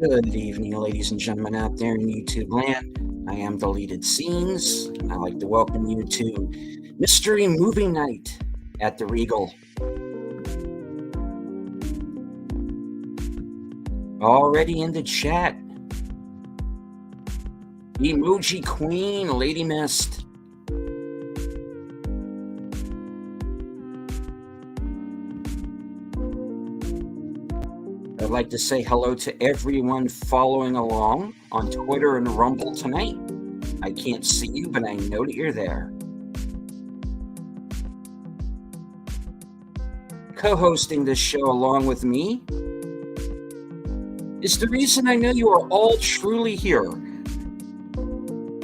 Good evening, ladies and gentlemen out there in YouTube land. I am Deleted Scenes, and I'd like to welcome you to Mystery Movie Night at the Regal. Already in the chat. Emoji Queen, Lady Mist. I'd like to say hello to everyone following along on Twitter and Rumble tonight. I can't see you, but I know that you're there. Co-hosting this show along with me is the reason I know you are all truly here.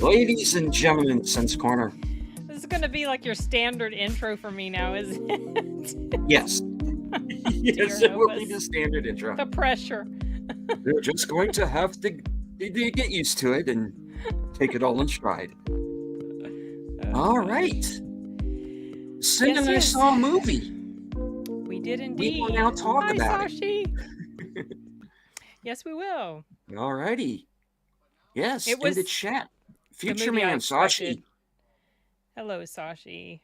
Ladies and gentlemen, Sense Corner. This is going to be like your standard intro for me now, isn't it? Yes. Yes, it will be the standard intro. The pressure. They're just going to have to get used to it and take it all in stride. All right. Cindy and I saw a movie. We did indeed. We will now talk about it. Yes, we will. All righty. Yes, in the chat. Future Man, Sashi. Hello, Sashi.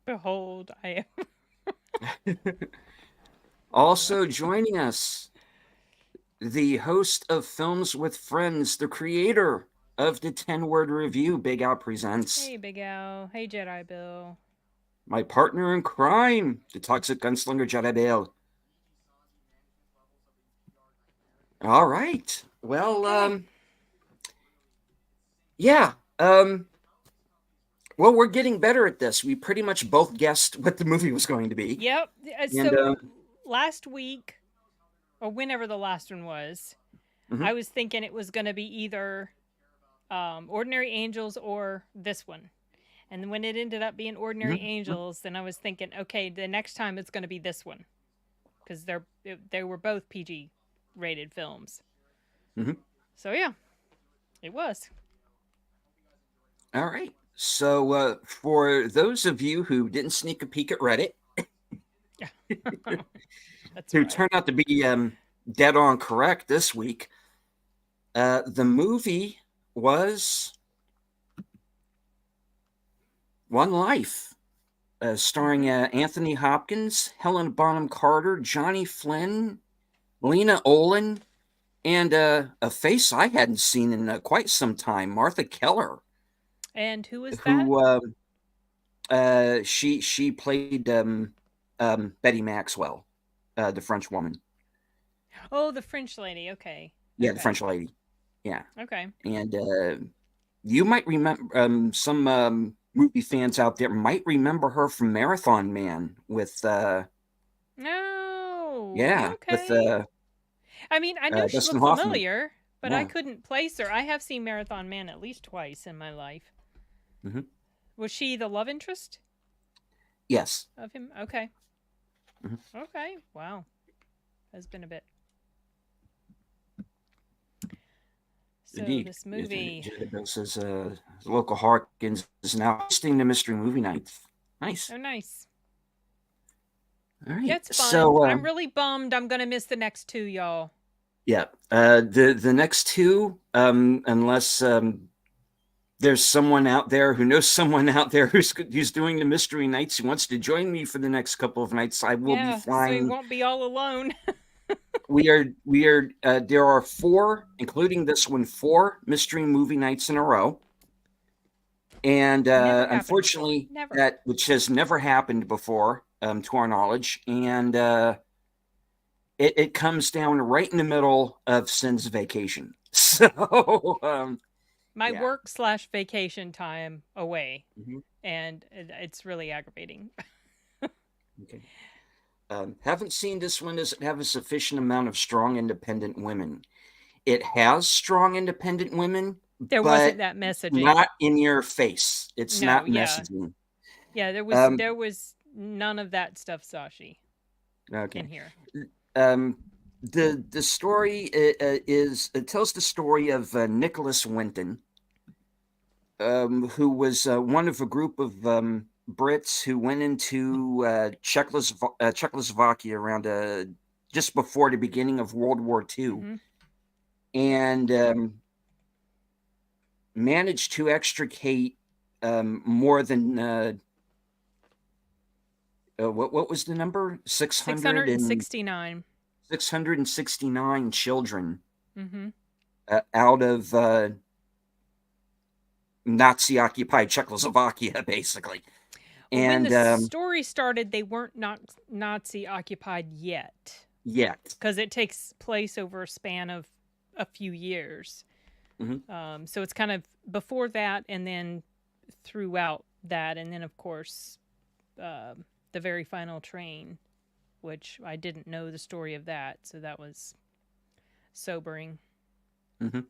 Behold, I am. Also joining us, the host of Films with Friends, the creator of the 10-word review, Big Al Presents. Hey, Big Al. Hey, Jedi Bill. My partner in crime, the toxic gunslinger, Jedi Bill. All right. Well, yeah. Well, we're getting better at this. We pretty much both guessed what the movie was going to be. Yep. So last week, or whenever the last one was, I was thinking it was going to be either Ordinary Angels or this one. And when it ended up being Ordinary Angels, then I was thinking, okay, the next time it's going to be this one. Because they were both PG-rated films. So, yeah, it was. All right. So, for those of you who didn't sneak a peek at Reddit, who turned out to be dead on correct this week, the movie was One Life, starring Anthony Hopkins, Helena Bonham Carter, Johnny Flynn, Lena Olin, and a face I hadn't seen in quite some time, Martha Keller. And who was that? She played Betty Maxwell, the French woman. Oh, the French lady. Okay. Yeah, the French lady. Yeah. Okay. And you might remember some movie fans out there might remember her from Marathon Man with. No. Yeah. Okay. With. I mean, I know she Dustin looked Hoffman. familiar, but I couldn't place her. I have seen Marathon Man at least twice in my life. Was she the love interest? Yes. Of him? Okay. Okay. Wow. Has been a bit. So Indeed. This movie. Says local Harkins is now hosting the Mystery Movie Night. Nice. Oh, nice. All right. That's fun. So I'm really bummed. I'm gonna miss the next two, y'all. Yeah. The next two, unless there's someone out there who knows someone out there who's doing the Mystery Nights who wants to join me for the next couple of nights, I will be flying. So you won't be all alone. we are. There are 4, including this one, 4 Mystery Movie Nights in a row. And unfortunately, which has never happened before, to our knowledge, and it comes down right in the middle of Sin's vacation. So my work/vacation time away, and it's really aggravating. Okay. Haven't seen this one. Does it have a sufficient amount of strong, independent women? It has strong, independent women. There wasn't that messaging. Not in your face. It's not messaging. Yeah, there was none of that stuff, Sashi. Okay. In here. The story it tells the story of Nicholas Winton, who was one of a group of Brits who went into Czechoslovakia around just before the beginning of World War II. and managed to extricate more than what was the number? 669. 669 children Mm-hmm. Out of Nazi-occupied Czechoslovakia, basically. Well, when And the story started, they weren't Nazi-occupied yet. Yet. Because it takes place over a span of a few years. Mm-hmm. So it's kind of before that and then throughout that. And then, of course, the very final train, which I didn't know the story of that. So that was sobering. Mm-hmm.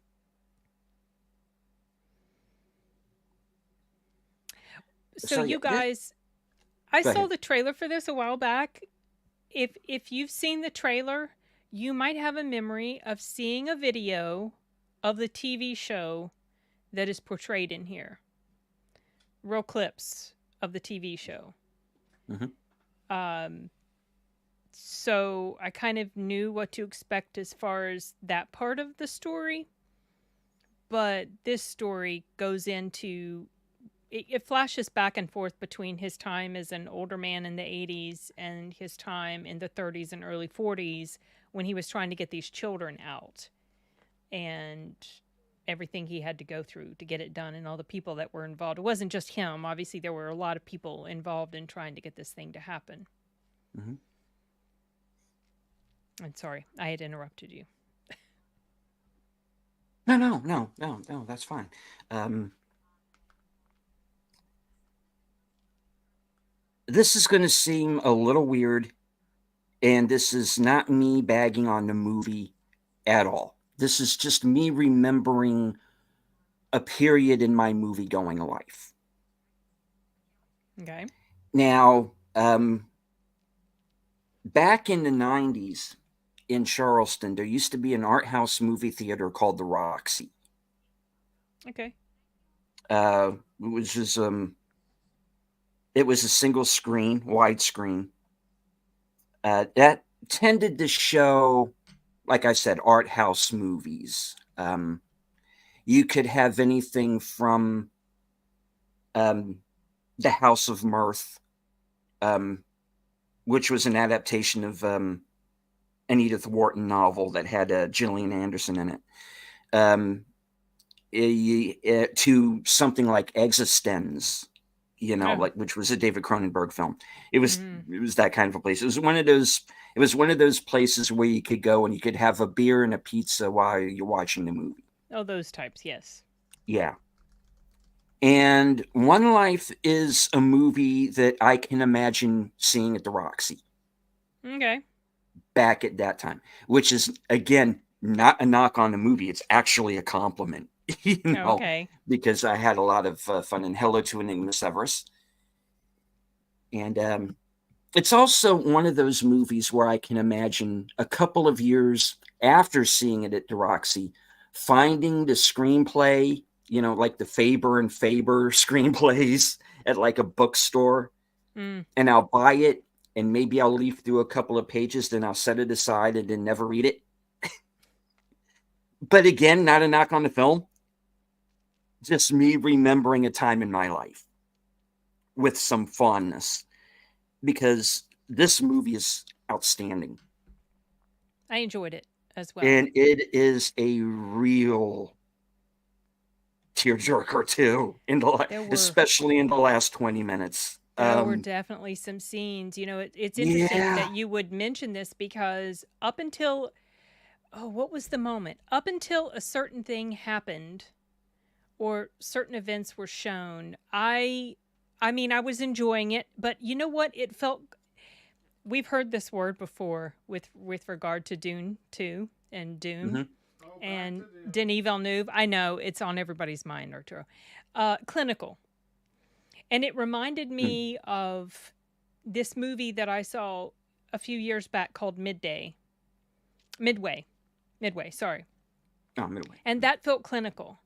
So you guys, I saw the trailer for this a while back. If you've seen the trailer, you might have a memory of seeing a video of the TV show that is portrayed in here. Real clips of the TV show. Mm-hmm. So I kind of knew what to expect as far as that part of the story. But this story goes into it flashes back and forth between his time as an older man in the 80s and his time in the 30s and early 40s when he was trying to get these children out and everything he had to go through to get it done and all the people that were involved. It wasn't just him. Obviously, there were a lot of people involved in trying to get this thing to happen. Mm-hmm. I'm sorry, I had interrupted you. No, that's fine. This is going to seem a little weird, and this is not me bagging on the movie at all. This is just me remembering a period in my movie-going life. Okay. Now, back in the 90s in Charleston, there used to be an art house movie theater called the Roxy. Okay. Which is it was a single screen, widescreen. That tended to show, like I said, art house movies. You could have anything from The House of Mirth, which was an adaptation of an Edith Wharton novel that had Gillian Anderson in it, to something like Existenz, like which was a David Cronenberg film. It was that kind of a place. It was one of those places where you could go and you could have a beer and a pizza while you're watching the movie. Oh, those types, yes. Yeah. And One Life is a movie that I can imagine seeing at the Roxy. Okay. Back at that time, which is, again, not a knock on the movie. It's actually a compliment, okay. Because I had a lot of fun in Hello to Enigma Severus. And it's also one of those movies where I can imagine a couple of years after seeing it at the Roxy, finding the screenplay, like the Faber and Faber screenplays at like a bookstore, and I'll buy it, and maybe I'll leaf through a couple of pages, then I'll set it aside and then never read it. But again, not a knock on the film. Just me remembering a time in my life with some fondness, because this movie is outstanding. I enjoyed it as well. And it is a real tearjerker too, especially in the last 20 minutes. There were definitely some scenes. It's interesting that you would mention this because up until, what was the moment? Up until a certain thing happened or certain events were shown, I mean, I was enjoying it, but you know what? It felt, we've heard this word before with regard to Dune 2 and Dune and Denis Villeneuve. I know it's on everybody's mind, Arturo. Clinical. And it reminded me of this movie that I saw a few years back called Midway, sorry. Oh, Midway. And that felt clinical.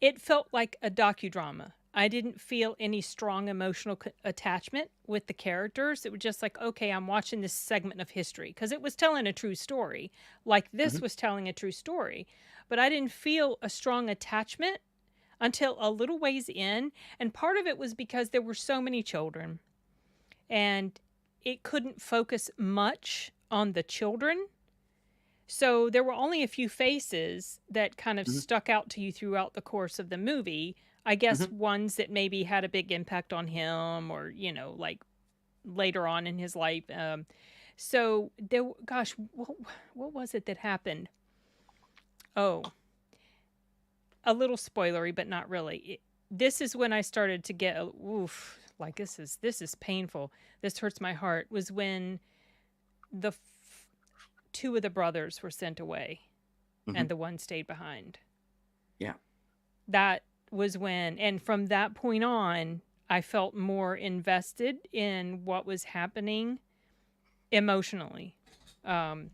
It felt like a docudrama. I didn't feel any strong emotional attachment with the characters. It was just like, okay, I'm watching this segment of history because it was telling a true story. Like this was telling a true story. But I didn't feel a strong attachment until a little ways in. And part of it was because there were so many children and it couldn't focus much on the children. So there were only a few faces that kind of stuck out to you throughout the course of the movie. I guess ones that maybe had a big impact on him or, like later on in his life. So there, gosh, what was it that happened? Oh, a little spoilery, but not really. This is when I started to get, oof, like this is painful. This hurts my heart. Was when the two of the brothers were sent away and the one stayed behind. Yeah. That was when, and from that point on, I felt more invested in what was happening emotionally. And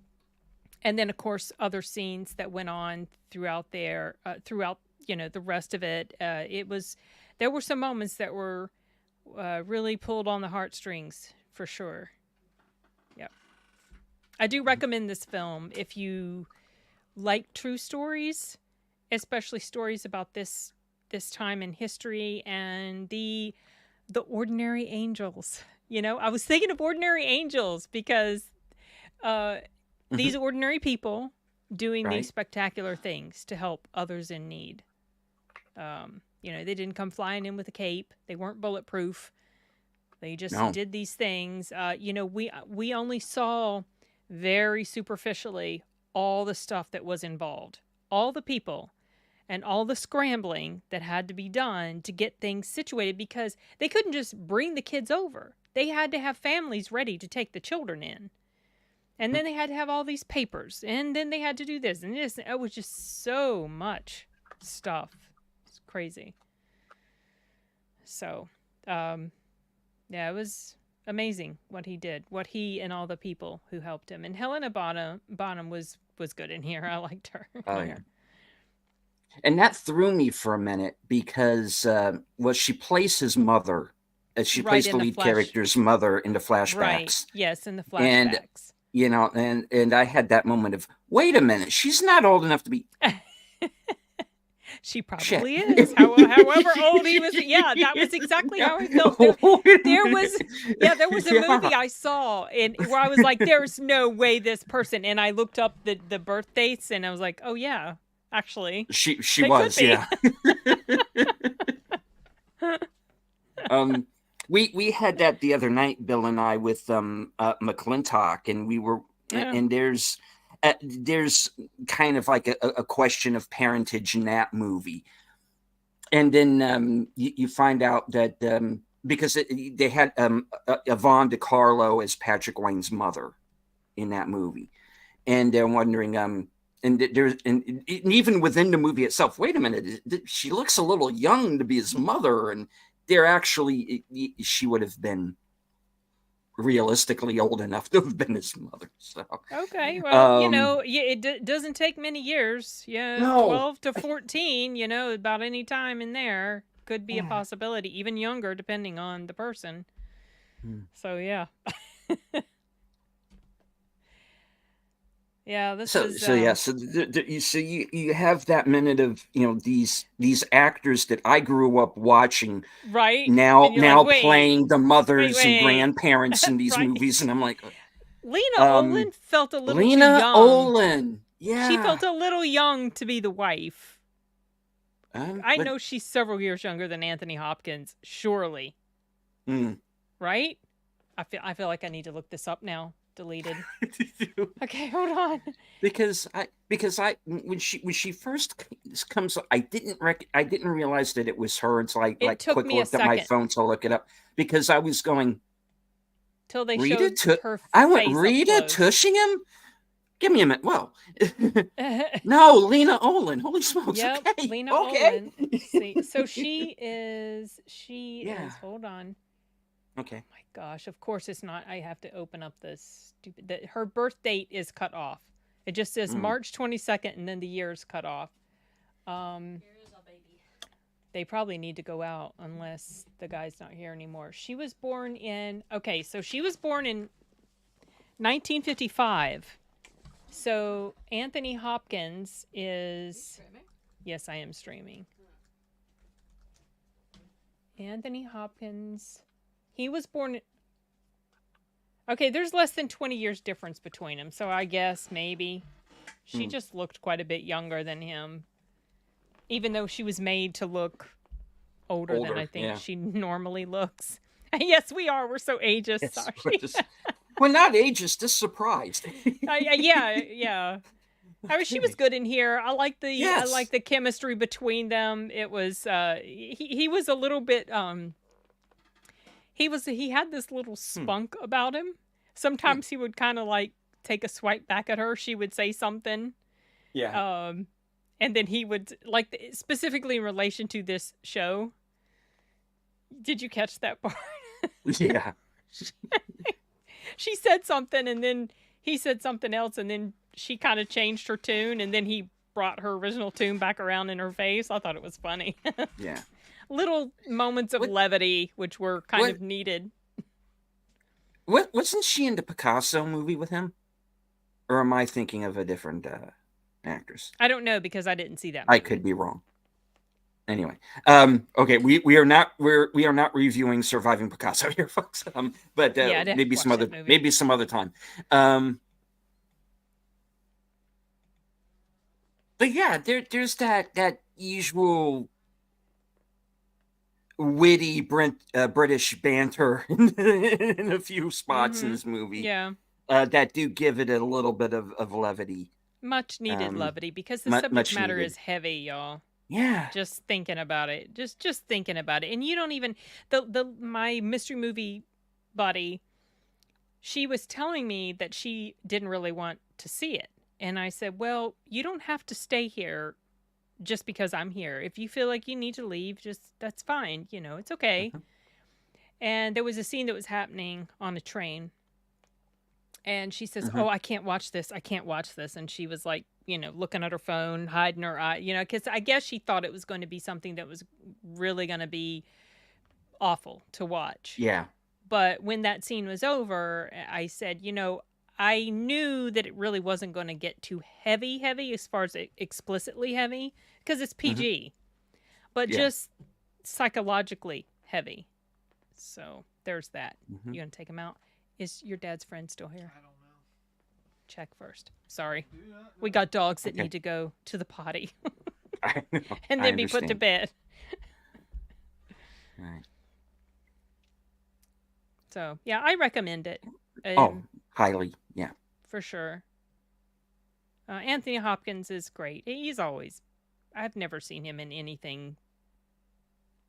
then, of course, other scenes that went on throughout there, throughout, the rest of it. There were some moments that were really pulled on the heartstrings for sure. Yep. I do recommend this film if you like true stories, especially stories about this time in history and the ordinary angels. I was thinking of Ordinary Angels because these ordinary people doing these spectacular things to help others in need. They didn't come flying in with a cape. They weren't bulletproof. They just did these things. We only saw very superficially all the stuff that was involved, all the people and all the scrambling that had to be done to get things situated because they couldn't just bring the kids over. They had to have families ready to take the children in. And then they had to have all these papers. And then they had to do this and this. It was just so much stuff. It's crazy. So, yeah, it was amazing what he did. What he and all the people who helped him. And Helena Bonham was good in here. I liked her. Oh, yeah. And that threw me for a minute because she plays his mother. She plays the lead character's mother in the flashbacks. Right. Yes, in the flashbacks. And I had that moment of, wait a minute, she's not old enough to be. She probably is. However old he was. Yeah, that was exactly how I felt. There was a movie I saw where I was like, there's no way this person. And I looked up the birth dates and I was like, oh, yeah, actually. She was, yeah. We had that the other night, Bill and I, with McClintock, and we were, and there's kind of like a question of parentage in that movie. And then you find out that because they had Yvonne DiCarlo as Patrick Wayne's mother in that movie. And they're wondering, and even within the movie itself, wait a minute, she looks a little young to be his mother. And they're actually, she would have been realistically old enough to have been his mother. So okay, well, it doesn't take many years. Yeah, no. 12 to 14, about any time in there could be a possibility, even younger depending on the person. So yeah. Yeah, so you have that minute of these actors that I grew up watching, right? Now playing the mothers and grandparents in these movies, and I'm like, Lena Olin felt a little too young. Lena Olin, yeah, she felt a little young to be the wife. I know she's several years younger than Anthony Hopkins, surely. Right? I feel like I need to look this up now. Deleted. Okay, hold on. Because when she first comes, I didn't realize that it was her. It's like quick looked at my phone to look it up because I was going till they showed her face. I went Rita Tushingham. Give me a minute. Well, no, Lena Olin. Holy smokes! Yep, okay, Lena Olin. See, so she is. Hold on. Okay. Oh my gosh, of course it's not. I have to open up this stupid. Her birth date is cut off. It just says March 22nd, and then the year is cut off. Here is a baby. They probably need to go out unless the guy's not here anymore. She was born in, okay, so she was born in 1955. So Anthony Hopkins is, yes, I am streaming. Anthony Hopkins, he was born, okay, there's less than 20 years difference between them. So I guess maybe she just looked quite a bit younger than him, even though she was made to look older than I think she normally looks. Yes, we are. We're so ageist. Yes, sorry. Well, not ageist, just surprised. Yeah. I mean, she was good in here. I like the chemistry between them. It was he was a little bit he had this little spunk about him. Sometimes he would kind of like take a swipe back at her. She would say something. Yeah. And then he would, like, specifically in relation to this show. Did you catch that part? Yeah. She said something, and then he said something else, and then she kind of changed her tune, and then he brought her original tune back around in her face. I thought it was funny. Yeah. Little moments of levity, which were kind of needed. Wasn't she in the Picasso movie with him? Or am I thinking of a different actress? I don't know, because I didn't see that movie. I could be wrong. Anyway, okay, we are not reviewing Surviving Picasso here, folks. But maybe some other time. But yeah, there's that usual witty British banter in a few spots in this movie. Yeah, that do give it a little bit of levity. Much needed levity, because the subject matter is heavy, y'all. Yeah. Just thinking about it. Just thinking about it. And you don't even my mystery movie buddy, she was telling me that she didn't really want to see it. And I said, "Well, you don't have to stay here just because I'm here. If you feel like you need to leave, that's fine, it's okay." And there was a scene that was happening on a train. And she says, "Oh, I can't watch this. I can't watch this." And she was like, looking at her phone, hiding her eye, because I guess she thought it was going to be something that was really going to be awful to watch. Yeah. But when that scene was over, I said, I knew that it really wasn't going to get too heavy as far as explicitly heavy, because it's PG, but just psychologically heavy. So there's that. You gonna take him out? Is your dad's friend still here? I don't know. Check first. Sorry. We got dogs that need to go to the potty. I know. And then be put to bed. All right. So, yeah, I recommend it. Highly. Yeah. For sure. Anthony Hopkins is great. I've never seen him in anything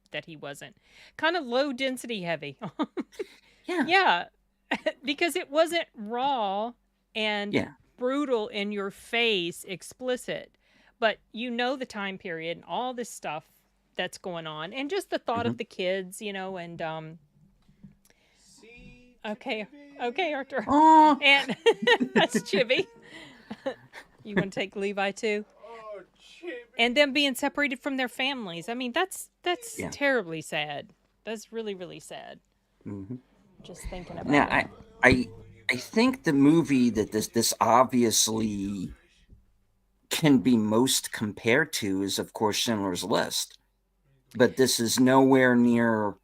that he wasn't. Kind of low density heavy. Yeah. Yeah. Because it wasn't raw and brutal in your face, explicit, but the time period and all this stuff that's going on, and just the thought of the kids, and okay, Arthur. Oh. And that's Chibi. You want to take Levi too? Oh, Chibi. And them being separated from their families. I mean, that's terribly sad. That's really, really sad. Just thinking about it. Now, I think the movie that this obviously can be most compared to is, of course, Schindler's List. But this is nowhere near.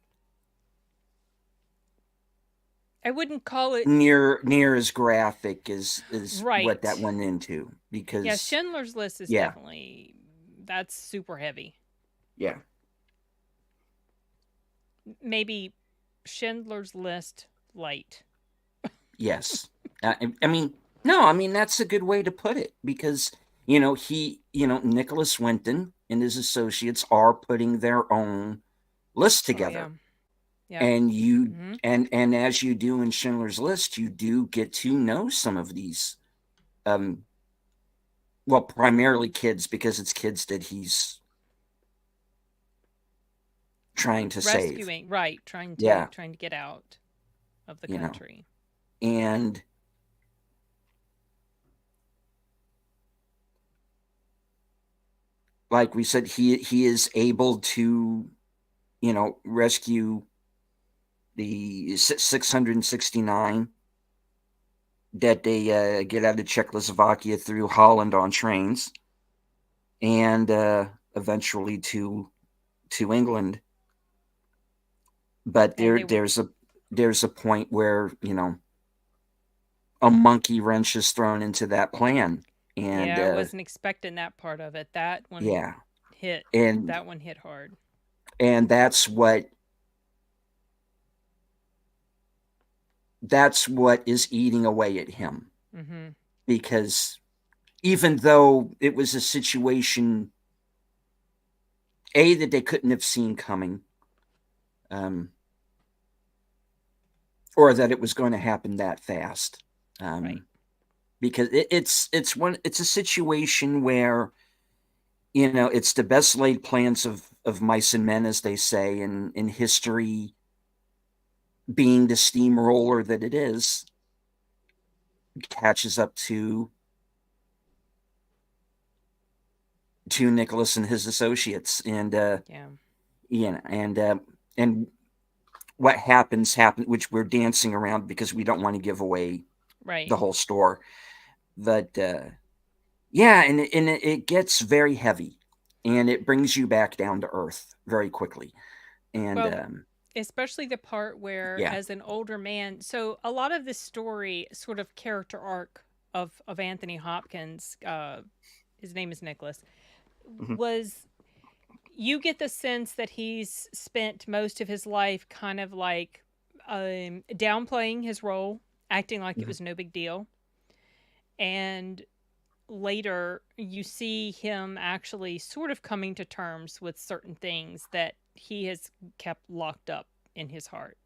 I wouldn't call it near as graphic as right. What that went into, because Schindler's List is definitely, that's super heavy. Yeah. Maybe Schindler's List light. Yes. I mean, that's a good way to put it, because, Nicholas Winton and his associates are putting their own list together. Yeah. And you, and as you do in Schindler's List, you do get to know some of these, primarily kids, because it's kids that he's trying to save. Right. Trying to get out of the country. And like we said, he is able to, rescue the 669 that they get out of Czechoslovakia through Holland on trains, and eventually to England. But there's a point where a monkey wrench is thrown into that plan, and I wasn't expecting that part of it. That one, hit. And that one hit hard, and that's what is eating away at him. Mm-hmm. Because even though it was a situation that they couldn't have seen coming, or that it was going to happen that fast, right. Because it's a situation where it's the best laid plans of mice and men, as they say, in history, being the steamroller that it is, catches up to Nicholas and his associates, and and what happens, which we're dancing around because we don't want to give away the whole store. But and it gets very heavy, and it brings you back down to earth very quickly. And especially the part where, as an older man, so a lot of this story, sort of character arc of Anthony Hopkins, his name is Nicholas, was, you get the sense that he's spent most of his life kind of like downplaying his role, acting like it was no big deal. And later you see him actually sort of coming to terms with certain things that he has kept locked up in his heart.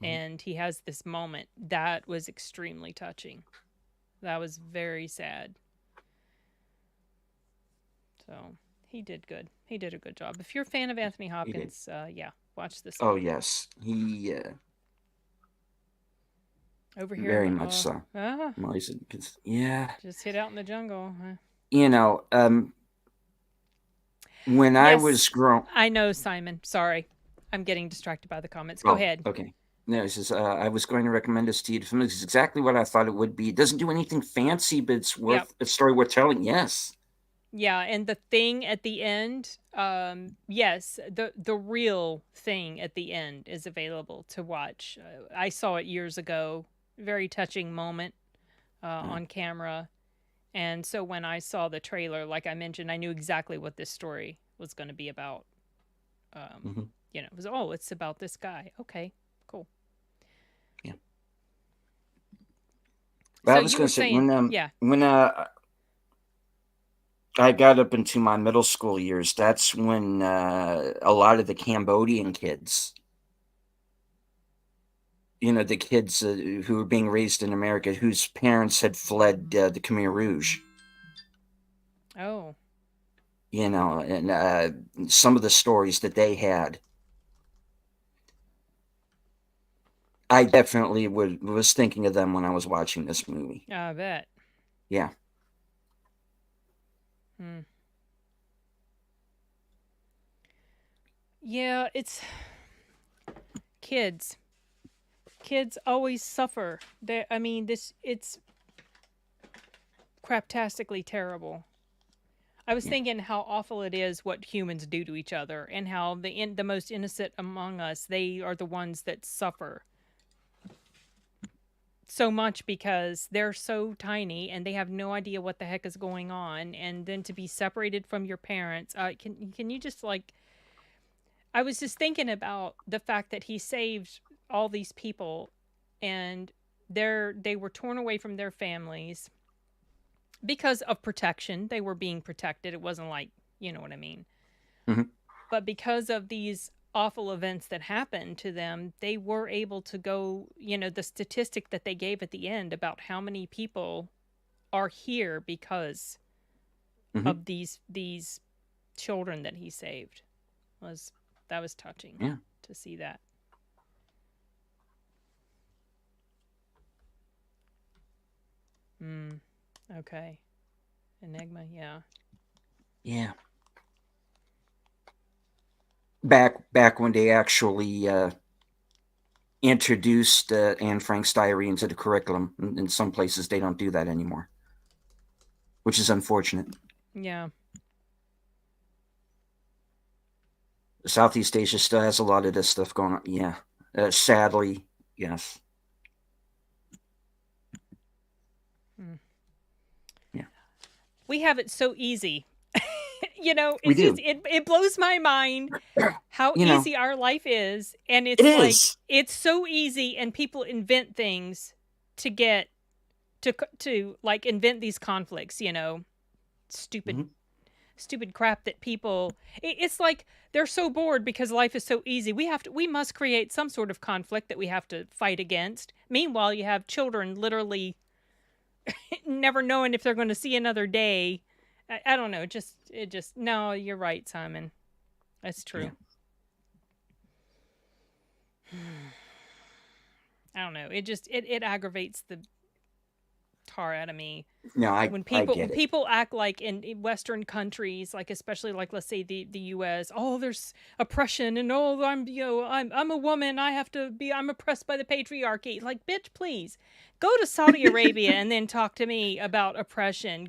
And he has this moment that was extremely touching. That was very sad. So he did good. He did a good job. If you're a fan of Anthony Hopkins, watch this one. Oh, movie. yes. He over here very much so. Yeah. Just hit out in the jungle. When I was growing... I know, Simon. Sorry. I'm getting distracted by the comments. Go ahead. Okay. No, it says, I was going to recommend this to you. The film is exactly what I thought it would be. It doesn't do anything fancy, but it's a story worth telling. Yes. Yeah, and the thing at the end, yes, the real thing at the end is available to watch. I saw it years ago. Very touching moment on camera. And so when I saw the trailer, like I mentioned, I knew exactly what this story was going to be about. It was, it's about this guy. Okay, cool. Yeah. So I was going to say, when I got up into my middle school years, that's when a lot of the Cambodian kids, the kids who were being raised in America, whose parents had fled the Khmer Rouge. Oh. And some of the stories that they had, I definitely was thinking of them when I was watching this movie. I bet. Yeah. Yeah, it's kids. Kids always suffer. It's craptastically terrible. I was thinking how awful it is what humans do to each other, and how the most innocent among us, they are the ones that suffer so much because they're so tiny and they have no idea what the heck is going on. And then to be separated from your parents, can you just, like, I was just thinking about the fact that he saved all these people, and they were torn away from their families because of protection. They were being protected. It wasn't like, you know what I mean? But because of these awful events that happened to them, they were able to go, the statistic that they gave at the end about how many people are here because of these children that he saved was touching to see that. Okay. Enigma, yeah. Yeah. back when they actually introduced Anne Frank's diary into the curriculum. In some places, they don't do that anymore, which is unfortunate. Yeah. Southeast Asia still has a lot of this stuff going on. Yeah. Sadly, yes. Yeah. We have it so easy. We do. It blows my mind how easy our life is. And it's it's so easy, and people invent things to get to like invent these conflicts, stupid crap that people, it's like they're so bored because life is so easy. We must create some sort of conflict that we have to fight against. Meanwhile, you have children literally never knowing if they're going to see another day. I don't know. No, you're right, Simon. That's true. Yeah. I don't know. It aggravates the tar out of me. No, when get it. People act like in Western countries, like especially like let's say the U.S. Oh, there's oppression, and I'm a woman. I'm oppressed by the patriarchy. Like, bitch, please go to Saudi Arabia and then talk to me about oppression.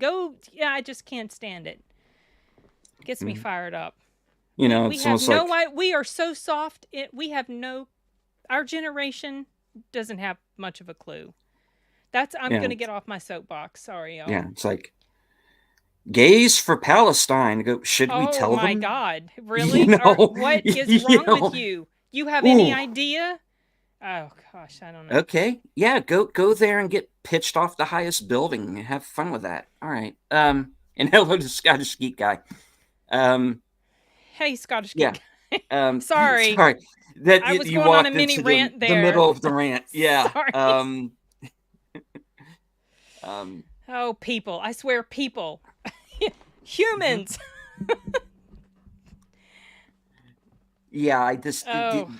I just can't stand it. Gets me fired up. We are so soft. Our generation doesn't have much of a clue. I'm going to get off my soapbox. Sorry, y'all. Yeah, it's like gays for Palestine. Should we tell them? Oh my God, really? What is wrong with you? You have any idea? Oh gosh, I don't know. Okay, yeah, go there and get pitched off the highest building and have fun with that. All right. And hello to Scottish Geek Guy. Hey, Scottish Geek. Yeah. Sorry. That I was you going on walked a mini into rant the middle of the rant. Yeah. Sorry. Oh, people! I swear, people, humans. Yeah, I just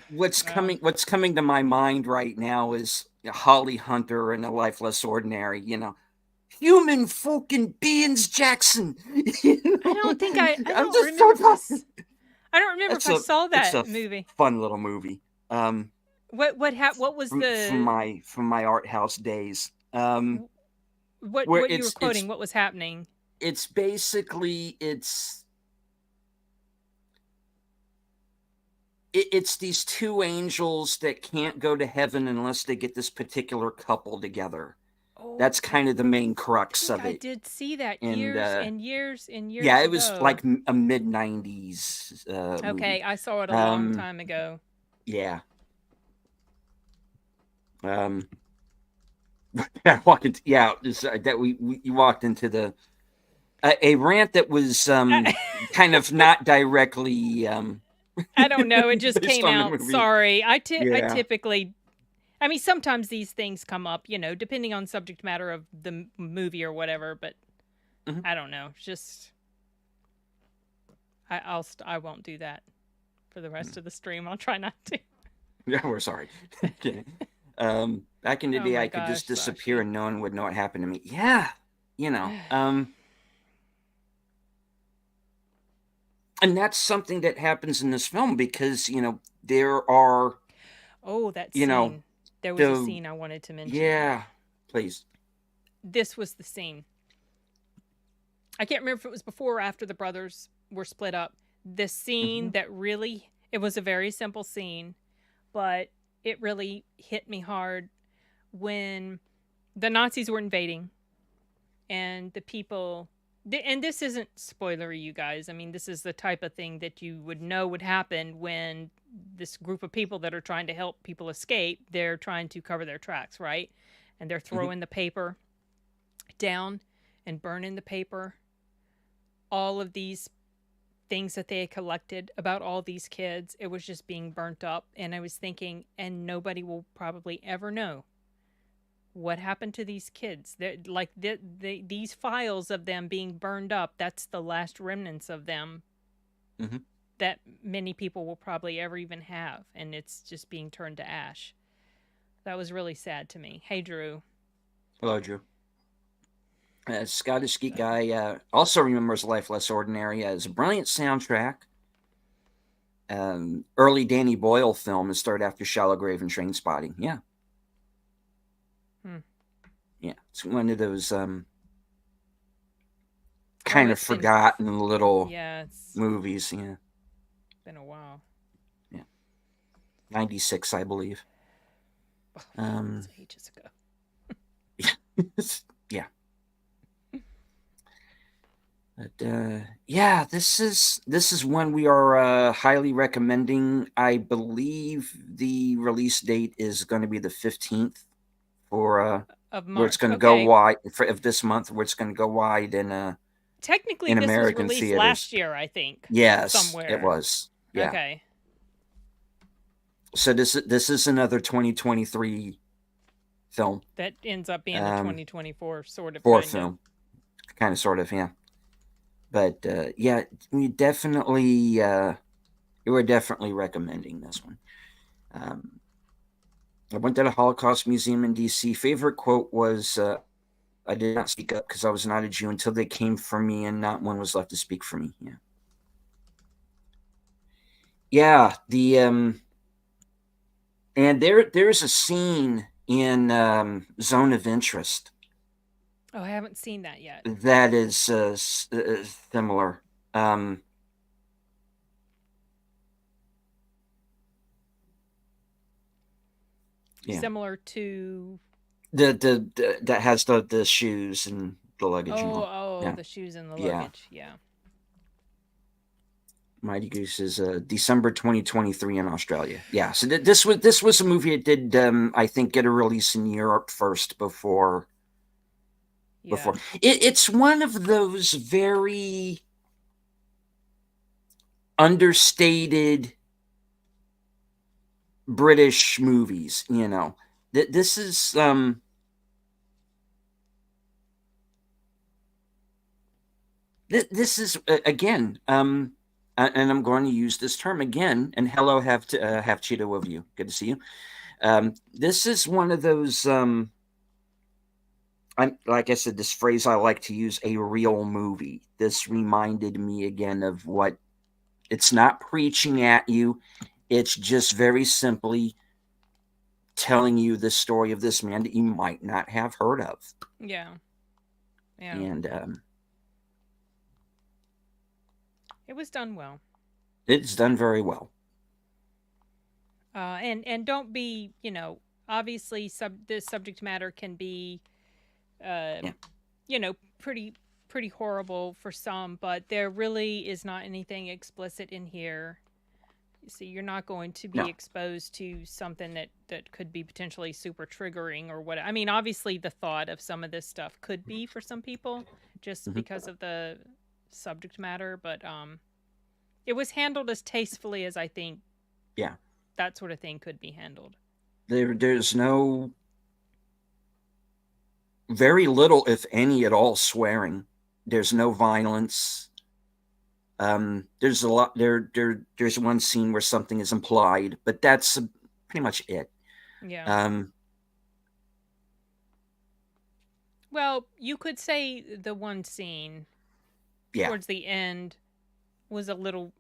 what's coming to my mind right now is Holly Hunter and A Life Less Ordinary. Human fucking beings, Jackson. I don't think I don't remember if I saw that movie. Fun little movie. What was from my art house days? What you were quoting? What was happening? It's basically it's these two angels that can't go to heaven unless they get this particular couple together. Oh, that's kind of the main crux of it. I did see that years and years and years ago. Yeah, it was like a mid-90s okay, movie. I saw it a long time ago. Yeah. I walked into, you walked into a rant that was kind of not directly I don't know, it just came out. Sorry. I typically, I mean, sometimes these things come up, depending on subject matter of the movie or whatever, but I don't know. Just I won't do that for the rest of the stream. I'll try not to. Yeah, we're sorry. Back in the day, I could just disappear and no one would know what happened to me. Yeah, and that's something that happens in this film because there are. Oh, that scene. There was a scene I wanted to mention. Yeah, please. This was the scene. I can't remember if it was before or after the brothers were split up. The scene that really, it was a very simple scene, but it really hit me hard when the Nazis were invading and the people, and this isn't spoilery, you guys. I mean, this is the type of thing that you would know would happen when this group of people that are trying to help people escape, they're trying to cover their tracks, right? And they're throwing the paper down and burning the paper. All of these things that they had collected about all these kids, it was just being burnt up. And I was thinking, and nobody will probably ever know what happened to these kids. These files of them being burned up, that's the last remnants of them that many people will probably ever even have. And it's just being turned to ash. That was really sad to me. Hey, Drew. Hello, Drew. Scottish Geek Guy also remembers Life Less Ordinary as a brilliant soundtrack. early Danny Boyle film and started after Shallow Grave and Trainspotting. Yeah. Yeah. It's one of those kind of forgotten little movies. Yeah. Been a while. Yeah. 96, I believe. That's ages ago. Yeah. But yeah, this is one we are highly recommending. I believe the release date is going to be the 15th for of March. Where it's going to go wide of this month, where it's going to go wide in technically in this American was released theaters last year, I think. Yes, somewhere it was. Yeah. Okay. So this is another 2023 film that ends up being a 2024 sort of film, kind of sort of, yeah. But yeah, we definitely we're definitely recommending this one. I went to the Holocaust Museum in DC. Favorite quote was, "I did not speak up because I was not a Jew until they came for me, and not one was left to speak for me." Yeah. Yeah, the and there's a scene in Zone of Interest. Oh, I haven't seen that yet. That is similar. Yeah. Similar to the that has the shoes and the luggage. Yeah. The shoes and the luggage. Yeah. Mighty Goose is December 2023 in Australia. Yeah, so this was a movie that did I think get a release in Europe first before. It's one of those very understated British movies, you know. This is this is again and I'm going to use this term again. And hello, have Cheetah of you. Good to see you. This is one of those. Like I said, this phrase I like to use, a real movie. This reminded me again of what. It's not preaching at you. It's just very simply telling you the story of this man that you might not have heard of. Yeah. Yeah. And it was done well. It's done very well. And don't be, obviously this subject matter can be, pretty horrible for some, but there really is not anything explicit in here. So you're not going to be exposed to something that could be potentially super triggering or what. I mean, obviously the thought of some of this stuff could be for some people just because of the subject matter, but it was handled as tastefully as I think that sort of thing could be handled. There's no very little, if any at all, swearing. There's no violence. There's a lot there's one scene where something is implied, but that's pretty much it. Yeah. Well, you could say the one scene towards the end was a little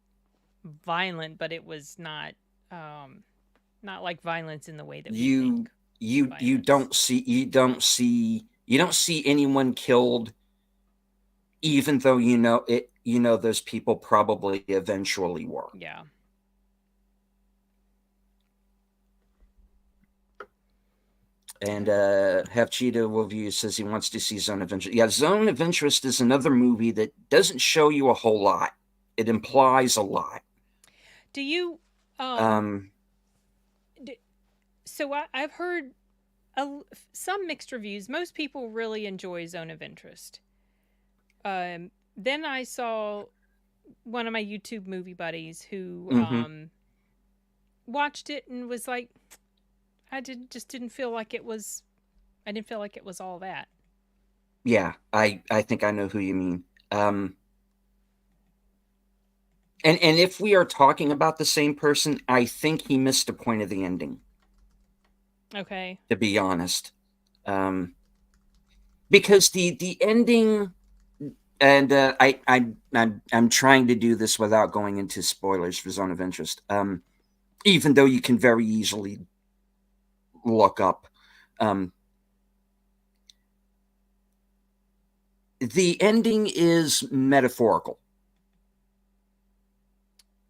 violent, but it was not like violence in the way that we think. You don't see anyone killed, even though those people probably eventually were. Yeah. And Have Cheetah Review says he wants to see Zone of Interest. Yeah, Zone of Interest is another movie that doesn't show you a whole lot. It implies a lot. Do you so I've heard some mixed reviews. Most people really enjoy Zone of Interest. Then I saw one of my YouTube movie buddies who watched it and was like, I didn't feel like it was. I didn't feel like it was all that. Yeah, I think I know who you mean. And if we are talking about the same person, I think he missed the point of the ending. Okay. To be honest, because the ending, And I'm trying to do this without going into spoilers for Zone of Interest. Even though you can very easily look up. The ending is metaphorical.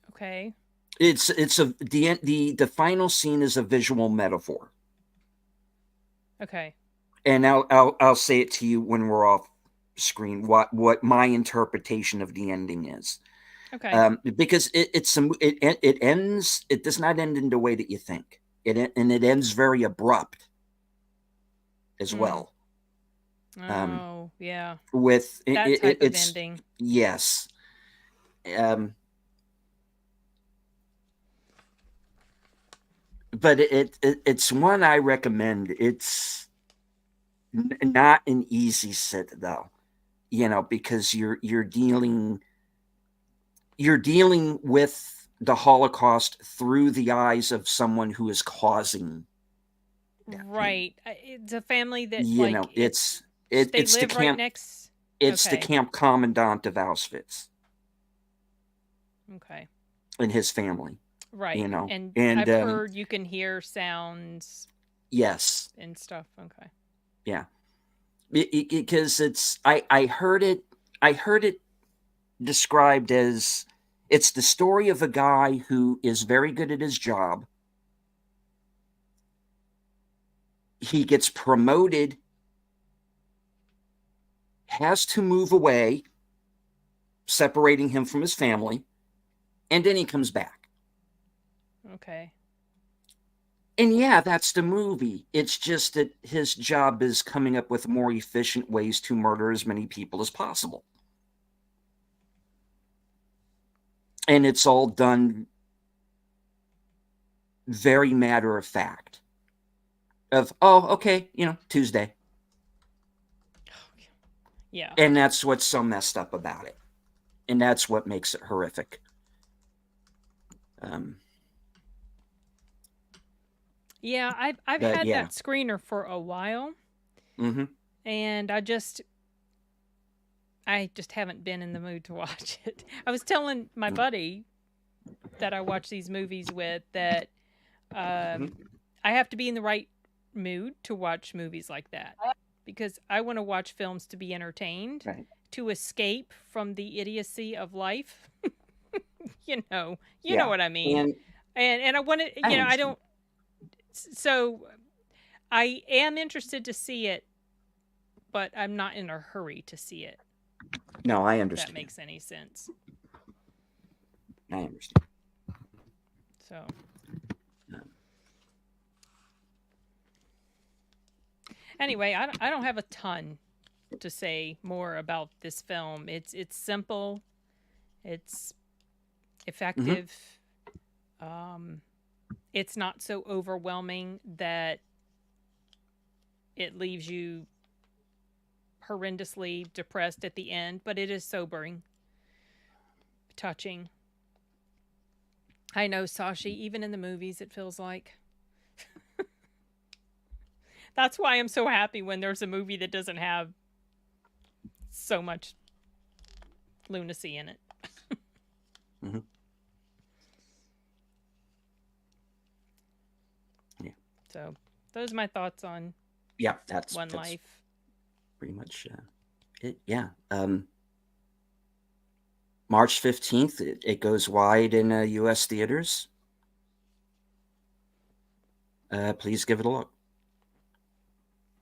Okay. The final scene is a visual metaphor. Okay. And I'll say it to you when we're off screen. What my interpretation of the ending is. Okay. Because it ends. It does not end in the way that you think. It ends very abrupt as well. Oh, yeah. With that type of ending. Yes. But it's one I recommend. It's not an easy sit though, because you're dealing with the Holocaust through the eyes of someone who is causing that right pain. It's a family that It's they the live right camp. next. It's the camp commandant of Auschwitz. Okay. And his family. Right. And I've heard you can hear sounds. Yes. And stuff. Okay. Yeah. Because I heard it described as it's the story of a guy who is very good at his job. He gets promoted, has to move away, separating him from his family, and then he comes back. Okay. And yeah, that's the movie. It's just that his job is coming up with more efficient ways to murder as many people as possible. And it's all done very matter of fact. Okay, Tuesday. Yeah. And that's what's so messed up about it. And that's what makes it horrific. Yeah, I've had that screener for a while. Mm-hmm. And I just haven't been in the mood to watch it. I was telling my buddy that I watch these movies with that I have to be in the right mood to watch movies like that, because I want to watch films to be entertained, right, to escape from the idiocy of life. you know what I mean. And I want to, I don't. So I am interested to see it, but I'm not in a hurry to see it. No, I understand. If that makes any sense. I understand. So. Anyway, I don't have a ton to say more about this film. It's simple, it's effective. It's not so overwhelming that it leaves you horrendously depressed at the end, but it is sobering, touching. I know, Sashi, even in the movies, it feels like. That's why I'm so happy when there's a movie that doesn't have so much lunacy in it. Yeah. So those are my thoughts on that's One Life. Pretty much it. Yeah. March 15th, it goes wide in U.S. theaters. Please give it a look.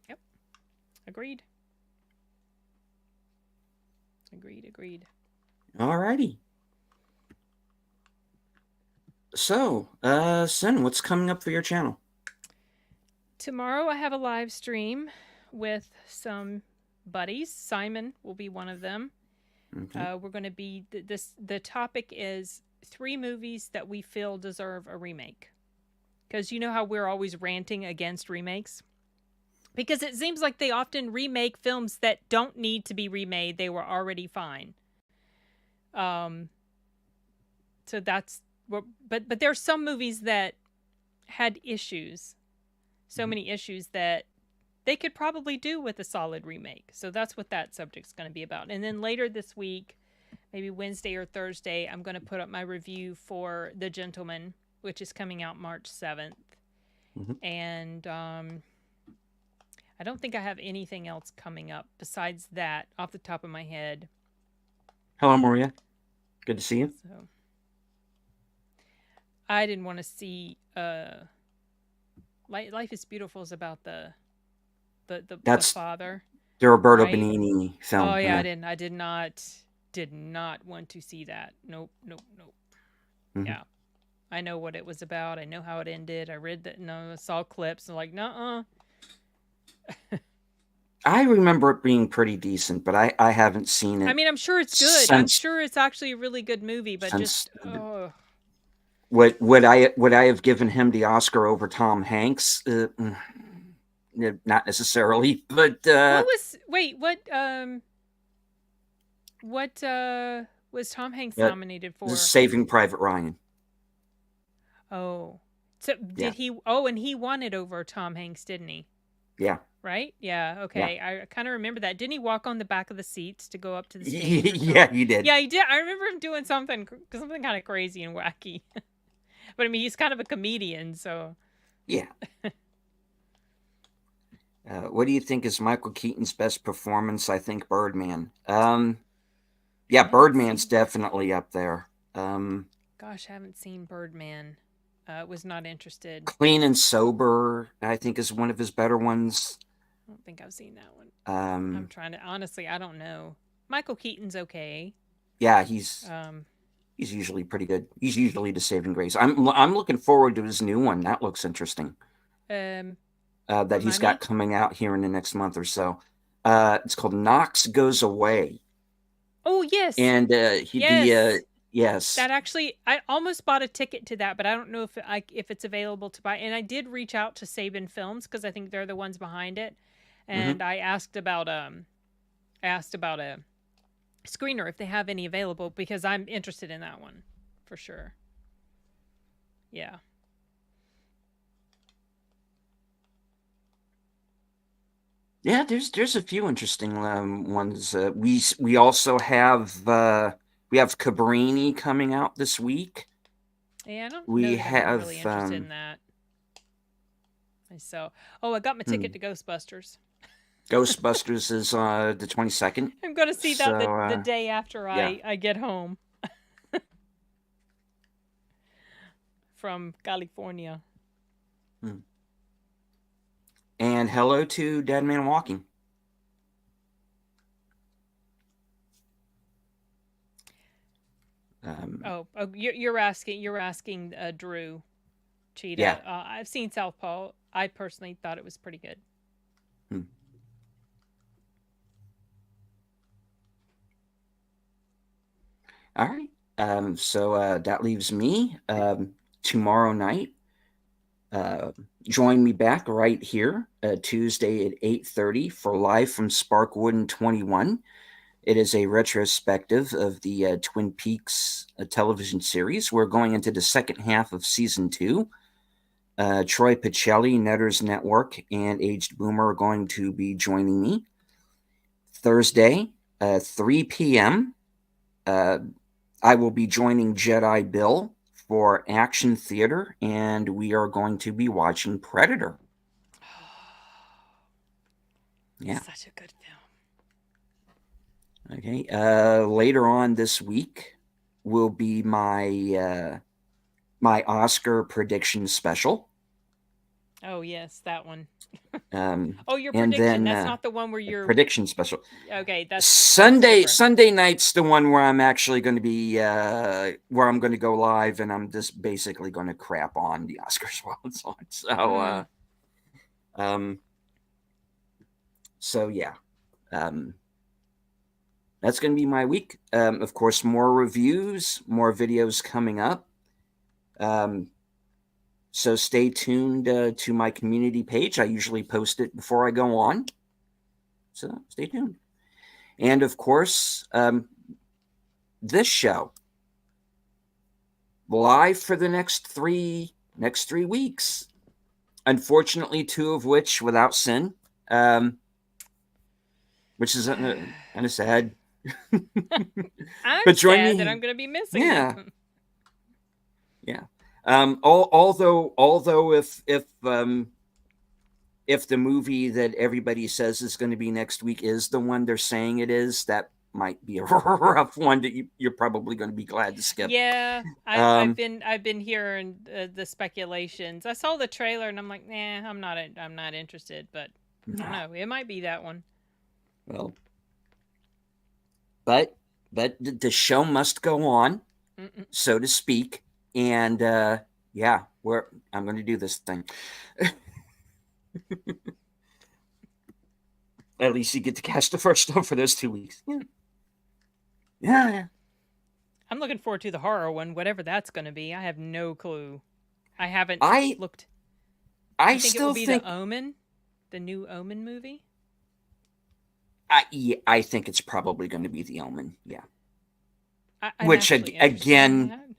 Yep. Agreed. All righty. So, Sin, what's coming up for your channel? Tomorrow I have a live stream with some buddies. Simon will be one of them. Okay. We're going to be the topic is 3 movies that we feel deserve a remake. Because you know how we're always ranting against remakes? Because it seems like they often remake films that don't need to be remade. They were already fine. So that's what, but there's some movies that had issues. So many issues that they could probably do with a solid remake. So that's what that subject's going to be about. And then later this week, maybe Wednesday or Thursday, I'm going to put up my review for The Gentleman, which is coming out March 7th. And I don't think I have anything else coming up besides that off the top of my head. Hello, Maria. Good to see you. So I didn't want to see Life is Beautiful is about the father. The Roberto Benigni film. Oh yeah, I did not want to see that. Nope. Yeah. I know what it was about. I know how it ended. I read that. No, I saw clips. I'm like, nuh-uh. I remember it being pretty decent, but I haven't seen it. I mean, I'm sure it's good. I'm sure it's actually a really good movie, but just would I have given him the Oscar over Tom Hanks? Not necessarily, but what was Tom Hanks nominated for? Saving Private Ryan. Oh. So did he? Oh, and he won it over Tom Hanks, didn't he? Yeah. Right? Yeah. Okay. Yeah. I kind of remember that. Didn't he walk on the back of the seats to go up to the stage? Yeah, he did. Yeah, he did. I remember him doing something kind of crazy and wacky. But I mean, he's kind of a comedian, so. Yeah. What do you think is Michael Keaton's best performance? I think Birdman. Yeah, Birdman's definitely up there. Gosh, I haven't seen Birdman. Was not interested. Clean and Sober, I think, is one of his better ones. I don't think I've seen that one. I'm trying to, honestly, I don't know. Michael Keaton's okay. Yeah, he's usually pretty good. He's usually the saving grace. I'm looking forward to his new one. That looks interesting. That he's got coming out here in the next month or so. It's called Knox Goes Away. Oh yes. And yes. That actually, I almost bought a ticket to that, but I don't know if it's available to buy. And I did reach out to Saban Films because I think they're the ones behind it, and I asked about a screener if they have any available because I'm interested in that one for sure. Yeah. Yeah, there's a few interesting ones. We also have Cabrini coming out this week. Yeah, I don't know if I'm really interested in that. So, I got my ticket to Ghostbusters. Ghostbusters is the 22nd. I'm going to see that the day after I get home from California. And hello to Dead Man Walking. You're asking Drew Cheetah. Yeah. I've seen Southpaw. I personally thought it was pretty good. All right. So that leaves me tomorrow night. Join me back right here Tuesday at 8:30 for Live from Sparkwood 21. It is a retrospective of the Twin Peaks television series. We're going into the second half of season 2. Troy Pacelli, Netter's Network, and Aged Boomer are going to be joining me. Thursday, 3 p.m., I will be joining Jedi Bill for Action Theater, and we are going to be watching Predator. Yeah. Such a good film. Okay. Later on this week will be my my Oscar prediction special. Oh yes, that one. Your prediction. That's not the one where you're prediction special. Okay, that's Sunday night's the one where I'm actually going to be where I'm going to go live, and I'm just basically going to crap on the Oscars while it's on. So yeah. That's going to be my week. Of course, more reviews, more videos coming up. So stay tuned to my community page. I usually post it before I go on. So stay tuned. And of course, this show live for the next three weeks. Unfortunately, 2 of which without Sin. which is kind of sad. I'm sad that I'm going to be missing them. Yeah. Although if the movie that everybody says is going to be next week is the one they're saying it is, that might be a rough one that you're probably going to be glad to skip. Yeah, I've been hearing the speculations. I saw the trailer and I'm like, nah, I'm not interested. But I don't know, it might be that one. Well, but the show must go on, so to speak, and yeah, I'm going to do this thing. At least you get to catch the first one for those 2 weeks. Yeah. I'm looking forward to the horror one, whatever that's going to be. I have no clue. I haven't looked. I think still it will be the Omen, the new Omen movie. I think it's probably going to be the Omen. Yeah. Which again,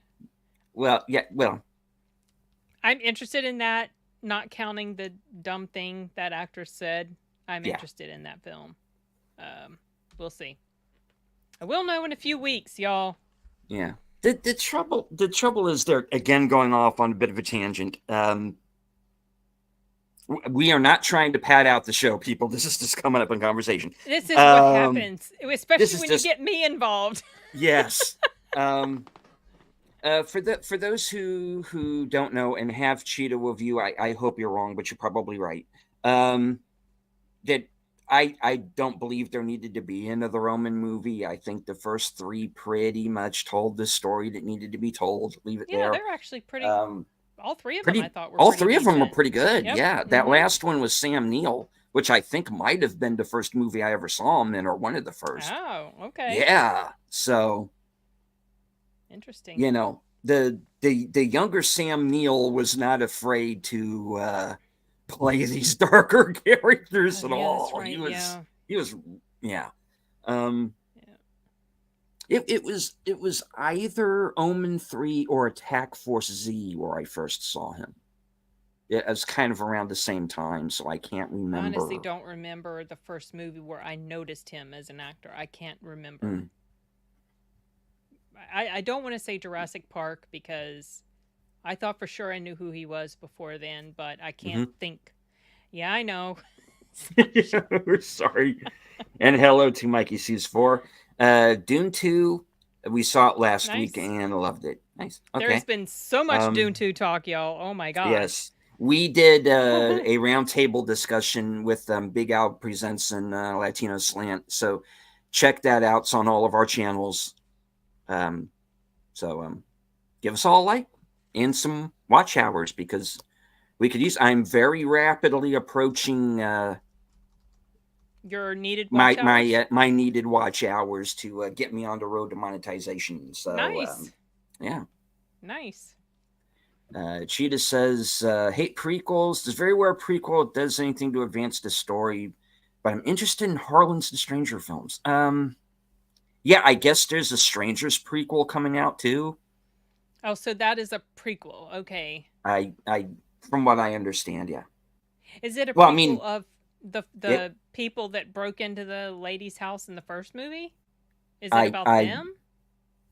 well, I'm interested in that. Not counting the dumb thing that actress said, I'm interested in that film. We'll see. I will know in a few weeks, y'all. Yeah. The trouble is, they're again going off on a bit of a tangent. We are not trying to pad out the show, people. This is just coming up in conversation. This is what happens, especially when you get me involved. Yes. For those who don't know and have Cheetah review, I hope you're wrong, but you're probably right. That I don't believe there needed to be another Roman movie. I think the first 3 pretty much told the story that needed to be told. Leave it there. Yeah, they're actually pretty. All 3 of them, I thought, were all pretty 3 decent. of them were pretty good. Yep. Yeah, that last one was Sam Neill, which I think might have been the first movie I ever saw him in, or one of the first. Oh, okay. Yeah, so interesting. You know, the younger Sam Neill was not afraid to play these darker characters at all. Right, he was It was either Omen 3 or Attack Force Z where I first saw him. It was kind of around the same time, so I can't remember. I honestly don't remember the first movie where I noticed him as an actor. I can't remember. I don't want to say Jurassic Park because I thought for sure I knew who he was before then, but I can't think. Yeah, I know. Sorry. And hello to Mikey Sees 4. Dune 2, we saw it last week and loved it. Nice. Okay. There's been so much Dune 2 talk, y'all. Oh my gosh. Yes. We did a roundtable discussion with Big Al Presents and Latino Slant. So check that out. It's on all of our channels. So give us all a like and some watch hours, because we could use. I'm very rapidly approaching your needed watch hours? my needed watch hours to get me on the road to monetization. So nice. Yeah. Nice. Cheetah says, hate prequels. There's very rare prequel that does anything to advance the story, but I'm interested in Harlan's The Stranger films. Yeah, I guess there's a Strangers prequel coming out too. Oh, so that is a prequel. Okay. I from what I understand, yeah. Is it a prequel of the people that broke into the lady's house in the first movie? Is it about them?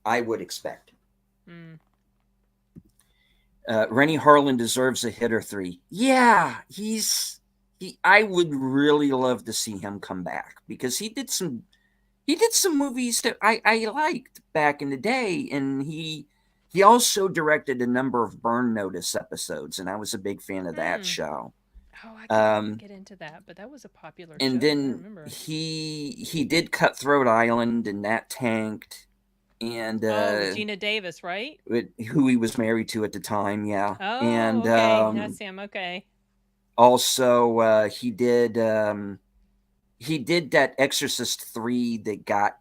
I would expect. Rennie Harlan deserves a hit or 3. Yeah, I would really love to see him come back, because he did some movies that I liked back in the day, and he also directed a number of Burn Notice episodes, and I was a big fan of that show. Oh, I can't get into that, but that was a popular show. And then he did Cutthroat Island, and that tanked. And Gina Davis, right? Who he was married to at the time, yeah. Oh, and okay, that's him. Okay. Also, he did that Exorcist 3 that got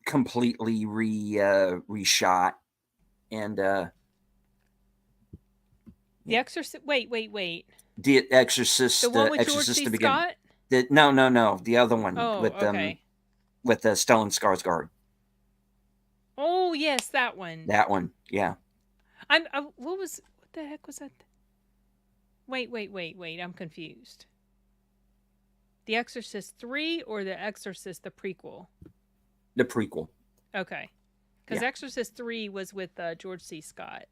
completely reshot, and The Exorcist. Wait. The Exorcist. The one with Exorcist George C. Scott? No, the other one with okay. With Stellan Skarsgård. Oh yes, that one. That one, yeah. What the heck was that? Wait. I'm confused. The Exorcist 3 or The Exorcist the prequel? The prequel. Okay. Because Exorcist 3 was with George C. Scott.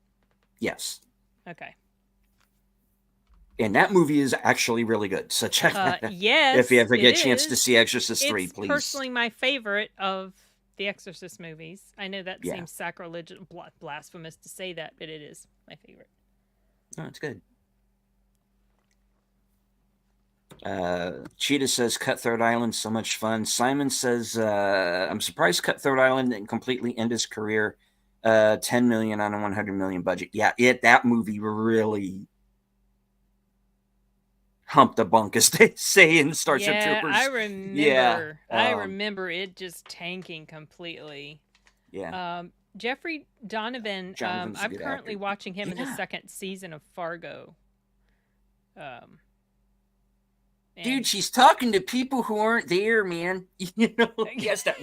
Yes. Okay. And that movie is actually really good. So check that out. Yes, if you ever get a chance to see Exorcist 3, it's please. Personally my favorite of the Exorcist movies. I know that seems sacrilegious, blasphemous to say that, but it is my favorite. Oh, it's good. Cheetah says Cutthroat Island, so much fun. Simon says, I'm surprised Cutthroat Island didn't completely end his career. 10 million on a 100 million budget. Yeah, that movie really humped the bunk, as they say in Starship Troopers. I remember. I remember it just tanking completely. Yeah. Jeffrey Donovan. I'm currently watching him in the second season of Fargo. Dude, she's talking to people who aren't there, man. You know, yes, that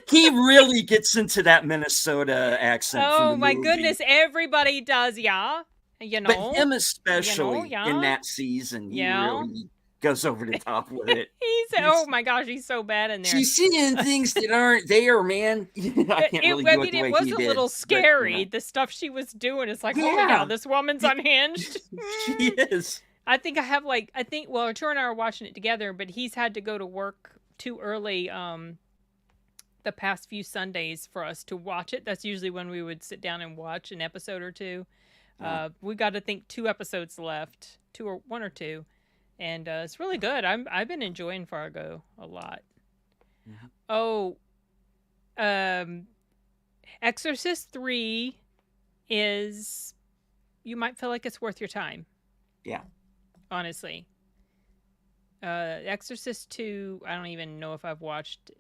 he really gets into that Minnesota accent. Oh my goodness, everybody does, yeah. You know, but him especially in that season, he really goes over the top with it. Oh my gosh, he's so bad in there. She's seeing things that aren't there, man. I can't really do it the way he did. It was a little scary. The stuff she was doing. It's like, holy cow, this woman's unhinged. She is. I think Artur and I are watching it together, but he's had to go to work too early the past few Sundays for us to watch it. That's usually when we would sit down and watch an episode or two. We got to think 2 episodes left, 1 or 2, and it's really good. I've been enjoying Fargo a lot. Exorcist 3 is, you might feel like it's worth your time. Yeah. Honestly. Exorcist 2, I don't even know if I've watched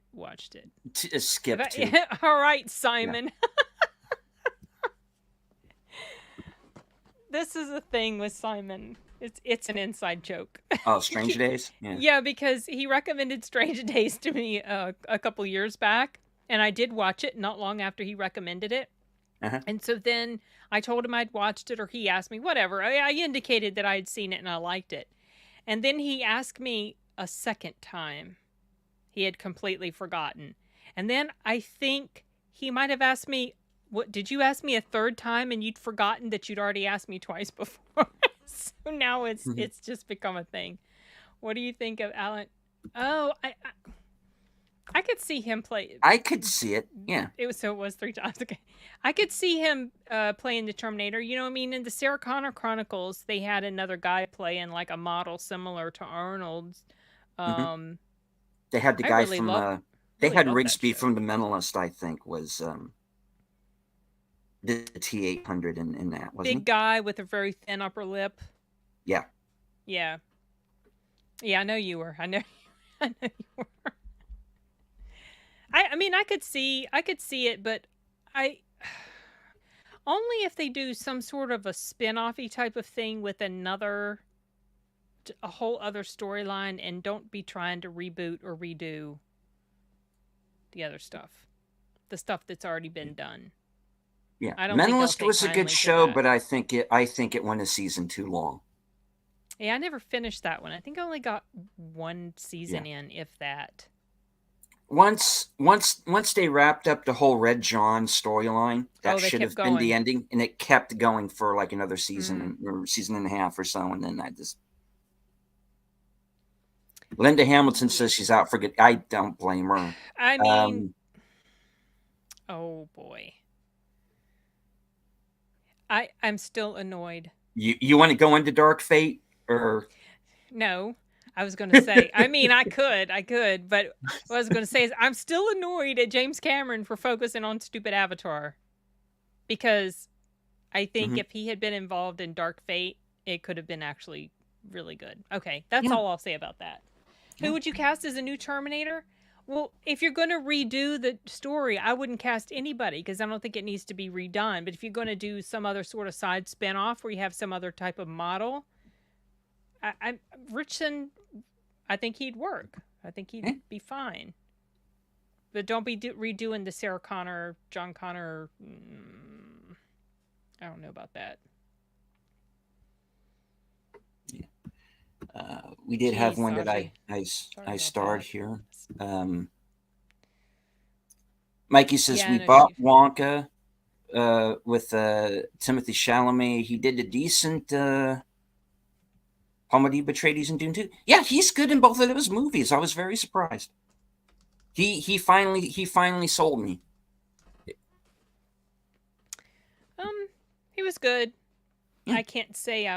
it. Skip 2. All right, Simon. Yeah. This is a thing with Simon. It's an inside joke. Oh, Strange Days? Yeah, because he recommended Strange Days to me a couple years back, and I did watch it not long after he recommended it. And so then I told him I'd watched it, or he asked me, whatever. I indicated that I had seen it and I liked it. And then he asked me a second time. He had completely forgotten. And then I think he might have asked me, what, did you ask me a third time and you'd forgotten that you'd already asked me twice before? So now it's just become a thing. What do you think of Alan? Oh, I could see him play. I could see it. Yeah. It was 3 times. Okay. I could see him playing the Terminator. You know what I mean? In the Sarah Connor Chronicles, they had another guy playing like a model similar to Arnold's. They had the guy from they had Rigsby from The Mentalist, I think, was the T-800 in that, wasn't Big guy with a very thin upper lip. Yeah. Yeah. Yeah, I know you were. I know you were. I mean, I could see it, but only if they do some sort of a spin-off-y type of thing with a whole other storyline, and don't be trying to reboot or redo the other stuff, the stuff that's already been done. Yeah, Mentalist was a good show, but I think it went a season too long. Yeah, I never finished that one. I think I only got 1 season in, if that. Once they wrapped up the whole Red John storyline, that should have been the ending, and it kept going for like another season or season and a half or so, and then I just. Linda Hamilton says she's out for good. I don't blame her. I mean, oh boy, I'm still annoyed. You want to go into Dark Fate or? No. I was going to say, I mean, I could, but what I was going to say is I'm still annoyed at James Cameron for focusing on stupid Avatar, because I think if he had been involved in Dark Fate, it could have been actually really good. Okay, that's all I'll say about that. Who would you cast as a new Terminator? Well, if you're going to redo the story, I wouldn't cast anybody, because I don't think it needs to be redone. But if you're going to do some other sort of side spinoff where you have some other type of model, Richardson, I think he'd work. I think he'd be fine. But don't be redoing the Sarah Connor, John Connor. I don't know about that. We did have one that sorry. I starred here. Mikey says Yeah, we no, bought Wonka with Timothy Chalamet. He did a decent Comedy Betrayed in Dune 2. Yeah, he's good in both of those movies. I was very surprised. He finally sold me. He was good. Yeah. I can't say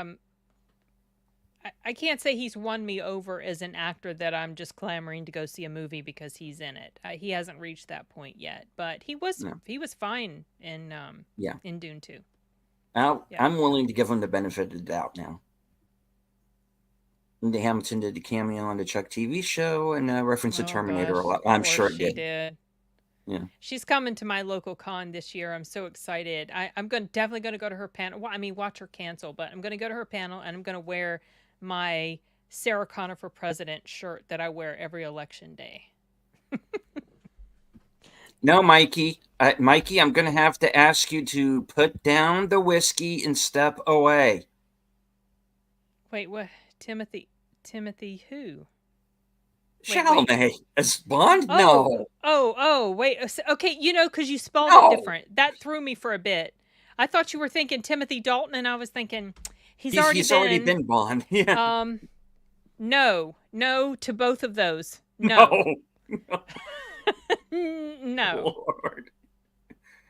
I can't say he's won me over as an actor that I'm just clamoring to go see a movie because he's in it. He hasn't reached that point yet, but he was fine in in Dune 2. I'm willing to give him the benefit of the doubt now. Linda Hamilton did a cameo on the Chuck TV show and referenced the Terminator a lot. I'm sure she did. Yeah, she's coming to my local con this year. I'm so excited. I'm definitely going to go to her panel. Well, I mean, watch her cancel, but I'm going to go to her panel and I'm going to wear my Sarah Connor for President shirt that I wear every election day. No, Mikey. Mikey, I'm going to have to ask you to put down the whiskey and step away. Wait, what? Timothy who? Chalamet as Bond? Oh, no. Wait. Okay, because you spelled it different. That threw me for a bit. I thought you were thinking Timothy Dalton, and I was thinking he's already been Bond. Yeah. No to both of those. No. No. Lord.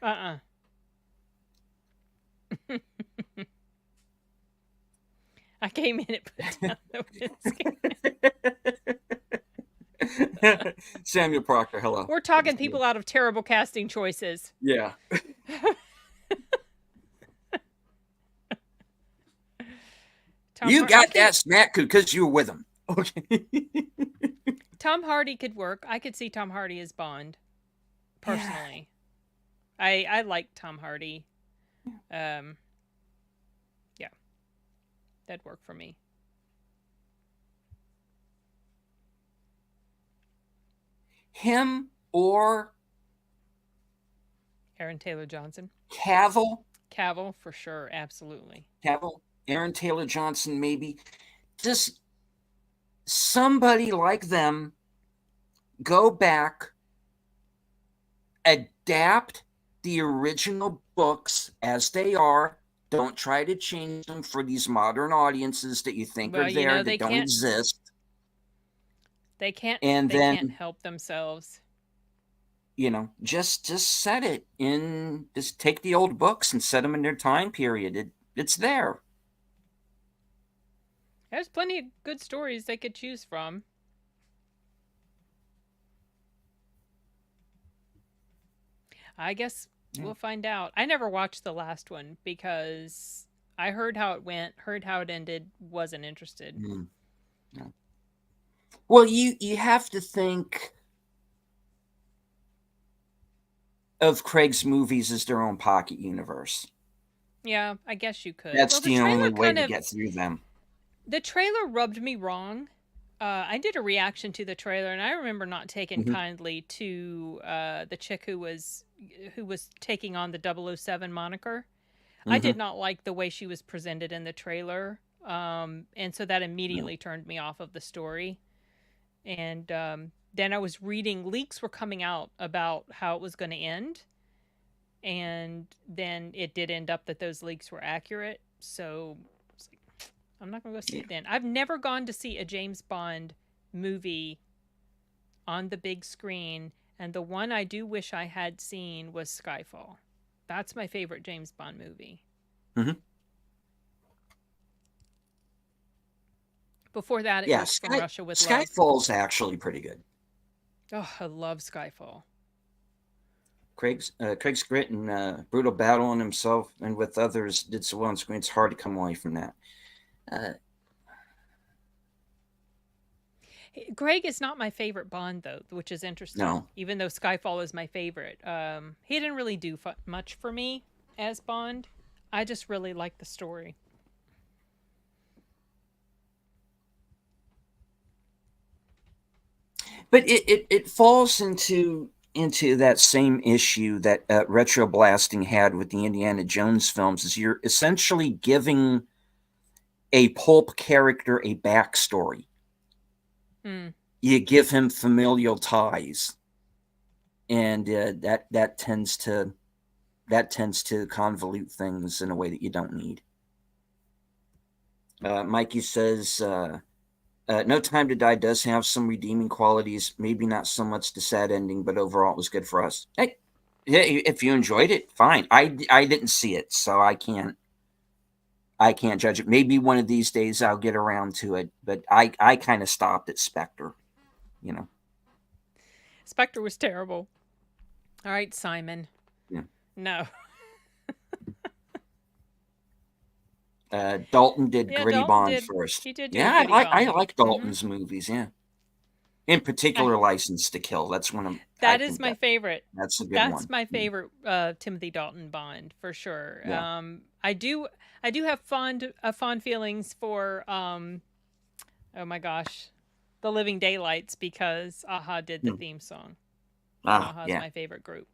I came in and put down the whiskey. Samuel Proctor, hello. We're talking people out of terrible casting choices. Yeah. You got that smack because you were with him. Okay. Tom Hardy could work. I could see Tom Hardy as Bond. Personally. Yeah. I like Tom Hardy. Yeah. That'd work for me. Him or Aaron Taylor Johnson. Cavill, for sure, absolutely. Cavill, Aaron Taylor Johnson, maybe. Just somebody like them go back, adapt the original books as they are. Don't try to change them for these modern audiences that you think are there that don't exist. They can't. And they can't help themselves. Just set it in. Just take the old books and set them in their time period. It's there. There's plenty of good stories they could choose from. I guess we'll find out. I never watched the last one because I heard how it went, heard how it ended, wasn't interested. No. Well, you have to think of Craig's movies as their own pocket universe. Yeah, I guess you could. That's the only way to get through them. The trailer rubbed me wrong. I did a reaction to the trailer, and I remember not taking kindly to the chick who was taking on the 007 moniker. I did not like the way she was presented in the trailer, and so that immediately turned me off of the story. And then I was reading, leaks were coming out about how it was going to end, and then it did end up that those leaks were accurate. So I was like, I'm not going to go see it then. I've never gone to see a James Bond movie on the big screen, and the one I do wish I had seen was Skyfall. That's my favorite James Bond movie. Before that, it was From Russia with Love. Skyfall's actually pretty good. Oh, I love Skyfall. Craig's grit and brutal battle on himself and with others did so well on screen. It's hard to come away from that. Greg is not my favorite Bond, though, which is interesting. No. Even though Skyfall is my favorite. He didn't really do much for me as Bond. I just really like the story. But it falls into that same issue that retro blasting had with the Indiana Jones films, is you're essentially giving a pulp character a backstory. You give him familial ties, and that tends to convolute things in a way that you don't need. Mikey says, No Time to Die does have some redeeming qualities. Maybe not so much the sad ending, but overall it was good for us. Hey, if you enjoyed it, fine. I didn't see it, so I can't judge it. Maybe one of these days I'll get around to it, but I kind of stopped at Spectre, you know. Spectre was terrible. All right, Simon. Yeah. No. Dalton did Gritty Dalton Bond did, first. He did do yeah, Gritty I Bond. like Dalton's movies. Yeah, in particular, License to Kill. That's one of that is my favorite. That's a good one. That's my favorite Timothy Dalton Bond for sure. Yeah. I do have fond feelings for oh my gosh, The Living Daylights, because Aha did the theme song. Aha's my favorite group.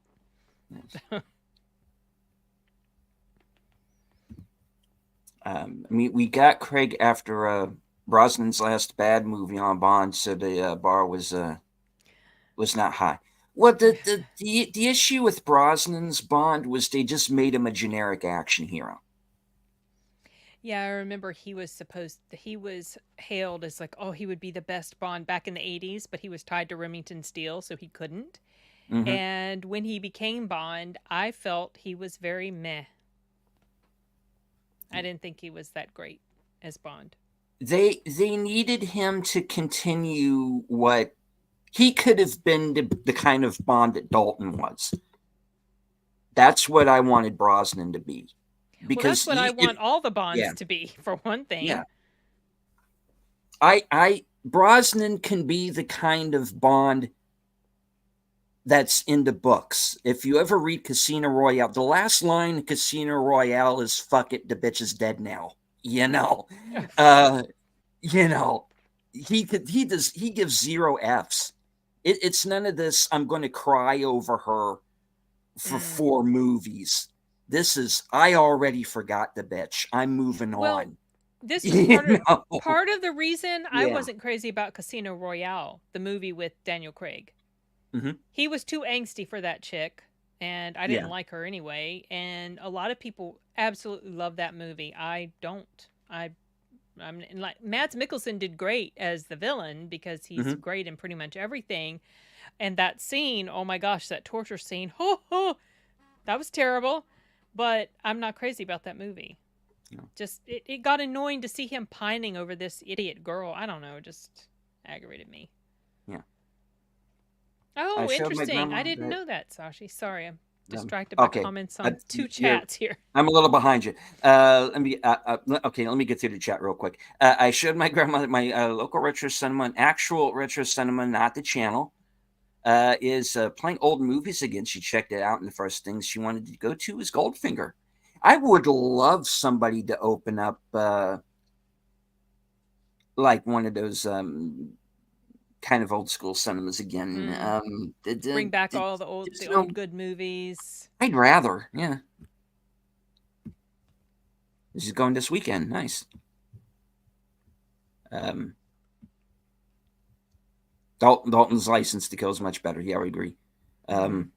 Yes. I mean, we got Craig after Brosnan's last bad movie on Bond, so the bar was not high. Well, the issue with Brosnan's Bond was they just made him a generic action hero. Yeah, I remember he was hailed as like, oh, he would be the best Bond back in the 80s, but he was tied to Remington Steele, so he couldn't. Mm-hmm. And when he became Bond, I felt he was very meh. I didn't think he was that great as Bond. They needed him to continue what he could have been, the kind of Bond that Dalton was. That's what I wanted Brosnan to be. Because that's what I want all the Bonds to be, for one thing. Yeah. Brosnan can be the kind of Bond that's in the books. If you ever read Casino Royale, the last line in Casino Royale is "Fuck it, the bitch is dead now." You know, he gives 0 Fs. It's none of this. I'm going to cry over her for 4 movies. This is, I already forgot the bitch. I'm moving on. This was part of the reason I wasn't crazy about Casino Royale, the movie with Daniel Craig. Mm-hmm. He was too angsty for that chick, and I didn't like her anyway. And a lot of people absolutely love that movie. I don't. I'm like, Mads Mikkelsen did great as the villain because he's great in pretty much everything. And that scene, oh my gosh, that torture scene, that was terrible. But I'm not crazy about that movie. No. Just it got annoying to see him pining over this idiot girl. I don't know, just aggravated me. Yeah. Oh, interesting. I didn't know that, Sashi. Sorry, I'm distracted by comments on 2 chats here. I'm a little behind you. Let me get through the chat real quick. I showed my grandmother my local retro cinema, an actual retro cinema, not the channel. Is playing old movies again. She checked it out, and the first thing she wanted to go to was Goldfinger. I would love somebody to open up like one of those kind of old school cinemas again. Bring back all the old good movies. I'd rather, yeah. This is going this weekend. Nice. Dalton's License to Kill is much better. Yeah, I would agree. The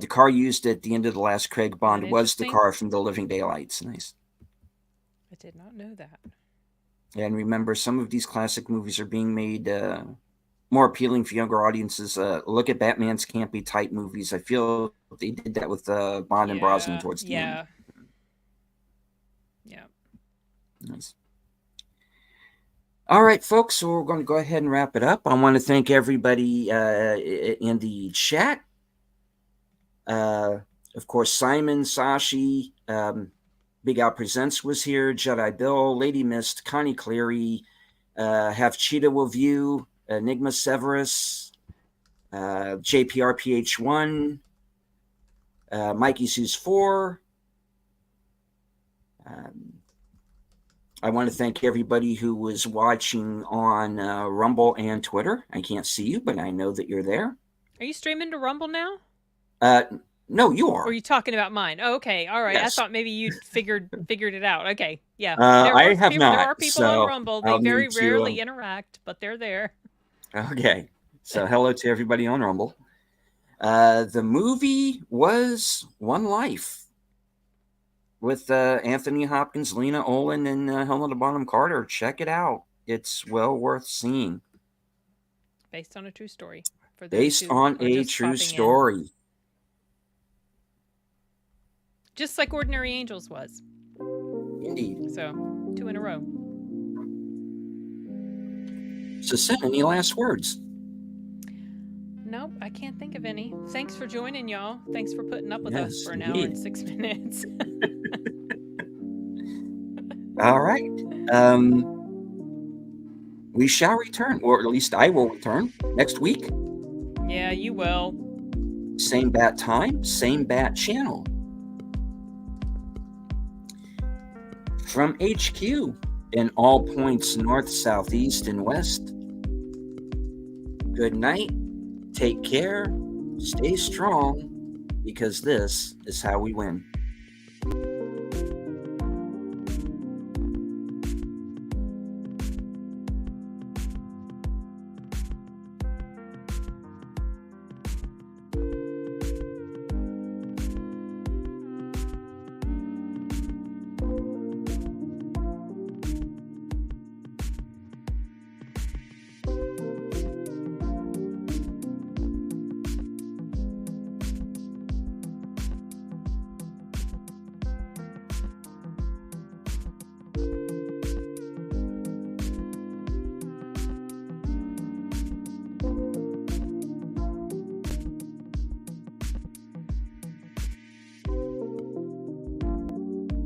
car used at the end of the last Craig Bond was the car from The Living Daylights. Nice. I did not know that. And remember, some of these classic movies are being made more appealing for younger audiences. Look at Batman's campy type movies. I feel they did that with Bond and Brosnan towards the end. Yeah. Nice. All right, folks, so we're going to go ahead and wrap it up. I want to thank everybody in the chat. Of course, Simon, Sashi, Big Al Presents was here, Jedi Bill, Lady Mist, Connie Cleary, Have Cheetah Will View, Enigma Severus, JPRPH1, Mikey Sues 4. I want to thank everybody who was watching on Rumble and Twitter. I can't see you, but I know that you're there. Are you streaming to Rumble now? No, you Or are are. you talking about mine? Oh, okay. All right. Yes. I thought maybe you'd figured it out. Okay. Yeah. I have There not. are people on So Rumble. They I'll very need to. rarely interact, but they're there. Okay. So hello to everybody on Rumble. The movie was One Life with Anthony Hopkins, Lena Olin, and Helena Bonham Carter. Check it out. It's well worth seeing. Based on a true story. For those Based who on are a just true popping story. in. Just like Ordinary Angels was. Indeed. So, 2 in a row. So, Sin, any last words? Nope, I can't think of any. Thanks for joining, y'all. Thanks for putting up with us for an indeed. hour and 6 minutes. All right. We shall return, or at least I will return next week. Yeah, you will. Same bat time, same bat channel. From HQ in all points north, south, east, and west. Good night. Take care. Stay strong, because this is how we win.